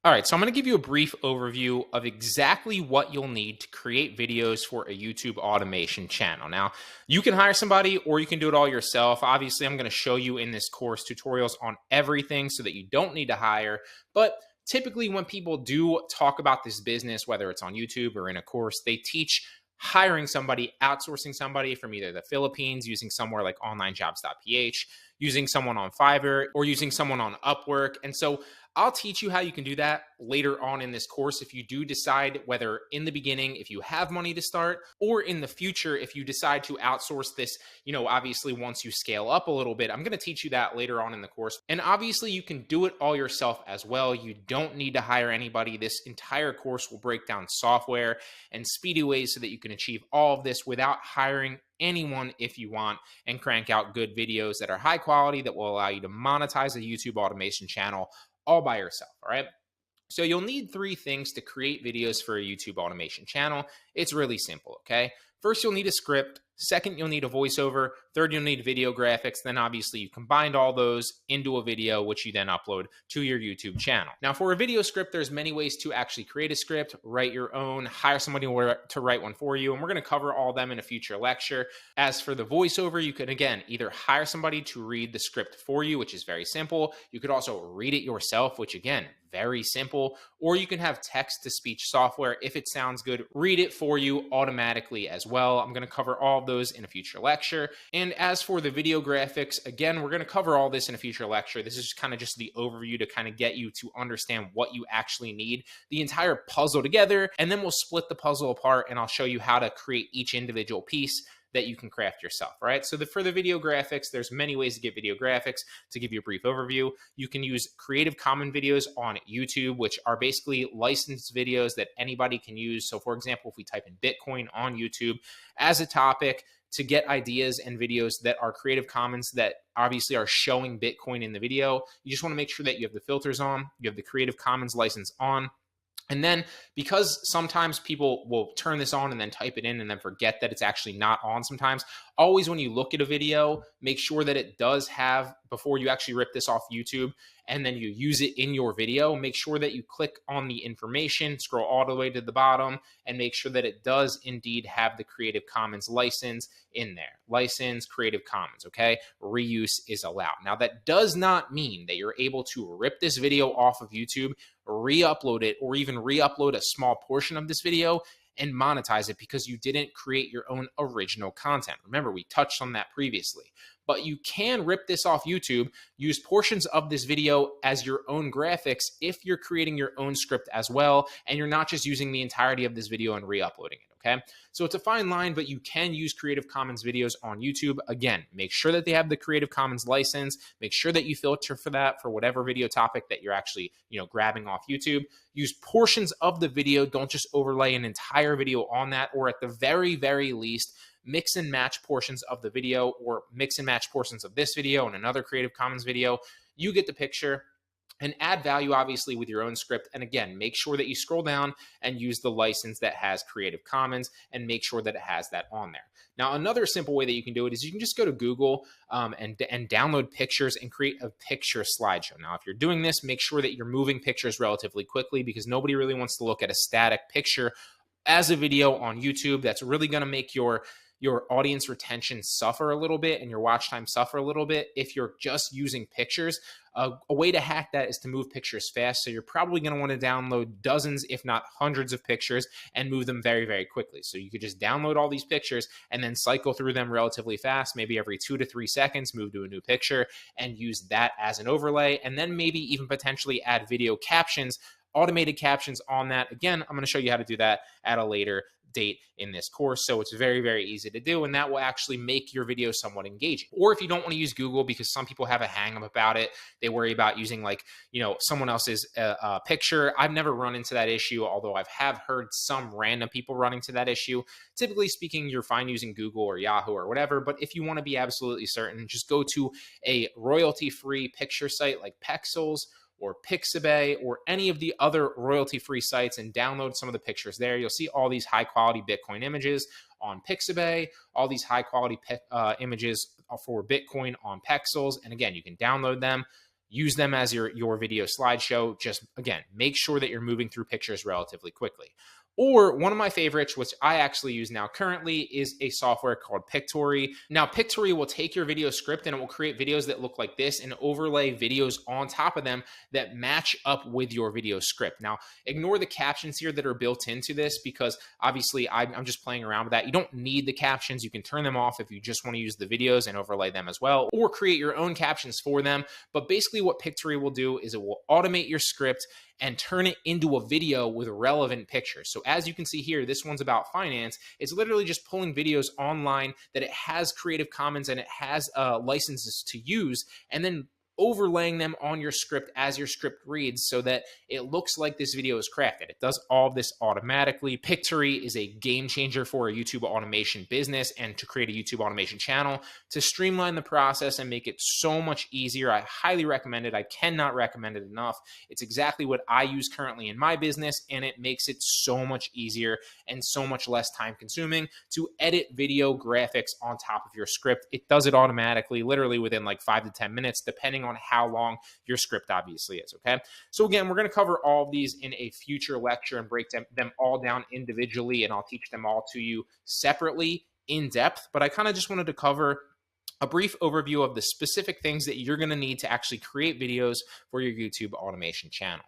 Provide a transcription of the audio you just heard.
All right, so I'm going to give you a brief overview of exactly what you'll need to create videos for a YouTube automation channel. Now, you can hire somebody or you can do it all yourself. Obviously, I'm going to show you in this course tutorials on everything so that you don't need to hire. But typically, when people do talk about this business, whether it's on YouTube or in a course, they teach hiring somebody, outsourcing somebody from either the Philippines, using somewhere like onlinejobs.ph, using someone on Fiverr, or using someone on Upwork. And so I'll teach you how you can do that later on in this course if you do decide, whether in the beginning, if you have money to start, or in the future, if you decide to outsource this, obviously once you scale up a little bit. I'm going to teach you that later on in the course. And obviously you can do it all yourself as well. You don't need to hire anybody. This entire course will break down software and speedy ways so that you can achieve all of this without hiring anyone if you want, and crank out good videos that are high quality that will allow you to monetize a YouTube automation channel all by yourself. All right. So you'll need three things to create videos for a YouTube automation channel. It's really simple. Okay. First, you'll need a script. Second, you'll need a voiceover. Third, you'll need video graphics. Then obviously you combined all those into a video, which you then upload to your YouTube channel. Now for a video script, there's many ways to actually create a script, write your own, hire somebody to write one for you. And we're going to cover all of them in a future lecture. As for the voiceover, you can, again, either hire somebody to read the script for you, which is very simple. You could also read it yourself, which again, very simple. Or you can have text-to-speech software. If it sounds good, read it for you automatically as well. I'm going to cover all of those in a future lecture. And as for the video graphics, again, we're going to cover all this in a future lecture. This is kind of just the overview to kind of get you to understand what you actually need, the entire puzzle together, and then we'll split the puzzle apart and I'll show you how to create each individual piece that you can craft yourself, right? So for the video graphics, there's many ways to get video graphics. To give you a brief overview, you can use Creative Commons videos on YouTube, which are basically licensed videos that anybody can use. So for example, if we type in Bitcoin on YouTube as a topic, to get ideas and videos that are Creative Commons that obviously are showing Bitcoin in the video, you just want to make sure that you have the filters on, you have the Creative Commons license on. And then because sometimes people will turn this on and then type it in and then forget that it's actually not on sometimes, always when you look at a video, make sure that it does have, before you actually rip this off YouTube and then you use it in your video, make sure that you click on the information, scroll all the way to the bottom, and make sure that it does indeed have the Creative Commons license in there. License, Creative Commons, okay? Reuse is allowed. Now that does not mean that you're able to rip this video off of YouTube, re-upload it, or even re-upload a small portion of this video and monetize it because you didn't create your own original content. Remember, we touched on that previously. But you can rip this off YouTube, use portions of this video as your own graphics if you're creating your own script as well, and you're not just using the entirety of this video and re-uploading it, okay? So it's a fine line, but you can use Creative Commons videos on YouTube. Again, make sure that they have the Creative Commons license. Make sure that you filter for that for whatever video topic that you're actually, grabbing off YouTube. Use portions of the video. Don't just overlay an entire video on that, or at the very, very least, mix and match portions of the video, or mix and match portions of this video and another Creative Commons video. You get the picture. And add value, obviously, with your own script. And again, make sure that you scroll down and use the license that has Creative Commons and make sure that it has that on there. Now, another simple way that you can do it is you can just go to Google and download pictures and create a picture slideshow. Now, if you're doing this, make sure that you're moving pictures relatively quickly because nobody really wants to look at a static picture as a video on YouTube. That's really going to make your audience retention suffer a little bit and your watch time suffer a little bit if you're just using pictures. A way to hack that is to move pictures fast. So you're probably going to want to download dozens, if not hundreds of pictures and move them very, very quickly. So you could just download all these pictures and then cycle through them relatively fast, maybe every 2 to 3 seconds, move to a new picture and use that as an overlay. And then maybe even potentially add video captions, automated captions on that. Again, I'm going to show you how to do that at a later date in this course. So it's very, very easy to do, and that will actually make your video somewhat engaging. Or if you don't want to use Google, because some people have a hang up about it, they worry about using someone else's picture. I've never run into that issue, although I've heard some random people running to that issue. Typically speaking, you're fine using Google or Yahoo or whatever, but if you want to be absolutely certain, just go to a royalty-free picture site like Pexels or Pixabay or any of the other royalty-free sites and download some of the pictures there. You'll see all these high-quality Bitcoin images on Pixabay, all these high-quality images for Bitcoin on Pexels. And again, you can download them, use them as your video slideshow. Just again, make sure that you're moving through pictures relatively quickly. Or one of my favorites, which I actually use now currently, is a software called Pictory. Now, Pictory will take your video script and it will create videos that look like this and overlay videos on top of them that match up with your video script. Now, ignore the captions here that are built into this because obviously I'm just playing around with that. You don't need the captions. You can turn them off if you just want to use the videos and overlay them as well, or create your own captions for them. But basically what Pictory will do is it will automate your script and turn it into a video with relevant pictures. So as you can see here, this one's about finance. It's literally just pulling videos online that it has Creative Commons and it has licenses to use, and then overlaying them on your script as your script reads so that it looks like this video is crafted. It does all of this automatically. Pictory is a game changer for a YouTube automation business and to create a YouTube automation channel. To streamline the process and make it so much easier, I highly recommend it. I cannot recommend it enough. It's exactly what I use currently in my business, and it makes it so much easier and so much less time consuming to edit video graphics on top of your script. It does it automatically, literally within like 5 to 10 minutes, depending on how long your script obviously is, okay? So again, we're gonna cover all of these in a future lecture and break them all down individually, and I'll teach them all to you separately in depth, but I kind of just wanted to cover a brief overview of the specific things that you're gonna need to actually create videos for your YouTube automation channel.